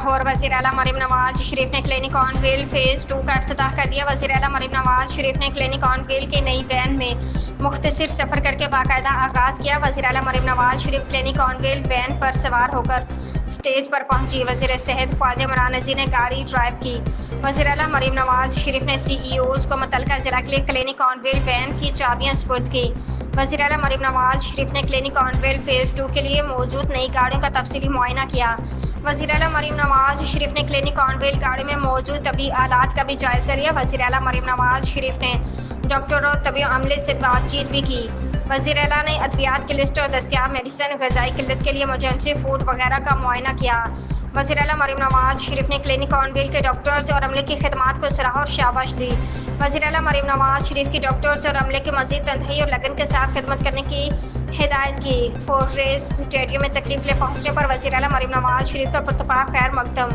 لاہور وزیر اعلیٰ مریم نواز شریف نے کلینک آن وہیل فیز 2 کا افتتاح کر دیا۔ وزیر اعلیٰ مریم نواز شریف نے کلینک آن وہیل کی نئی وین میں مختصر سفر کر کے باقاعدہ آغاز کیا۔ وزیر اعلیٰ Maryam Nawaz Sharif clinic on wheel when پر سوار ہو کر اسٹیج پر پہنچی۔ وزیر صحت خواجہ عمران نذیر نے گاڑی ڈرائیو کی۔ وزیر اعلیٰ مریم نواز شریف نے سی ای اوز کو متعلقہ ضلع کے لیے کلینک آن وہیل وین کی چابیاں سپرد کی۔ وزیر اعلیٰ مریم نواز شریف نے کلینک آن وہیل فیز 2 کے لیے موجود نئی گاڑیوں کا تفصیلی معائنہ کیا۔ وزیر اعلیٰ مریم نواز شریف نے کلینک آن وہیل گاڑی میں موجود طبی آلات کا بھی جائزہ لیا۔ وزیر اعلیٰ مریم نواز شریف نے ڈاکٹروں اور طبی عملے سے بات چیت بھی کی۔ وزیر اعلیٰ نے ادویات کی لسٹ اور دستیاب میڈیسن، غذائی قلت کے لیے ایمرجنسی فوڈ وغیرہ کا معائنہ کیا۔ وزیر اعلیٰ مریم نواز شریف نے کلینک آن وہیل کے ڈاکٹرز اور عملے کی خدمات کو سراہا اور شاباش دی۔ وزیر اعلیٰ مریم نواز شریف کی ڈاکٹرز اور عملے کی مزید تنہائی اور لگن کے ساتھ خدمت کرنے کی ہدایت کی۔ فورٹ ریس اسٹیڈیم میں تقریب کے لیے پہنچنے پر وزیر اعلیٰ مریم نواز شریف کا پرتپاک خیر مقدم۔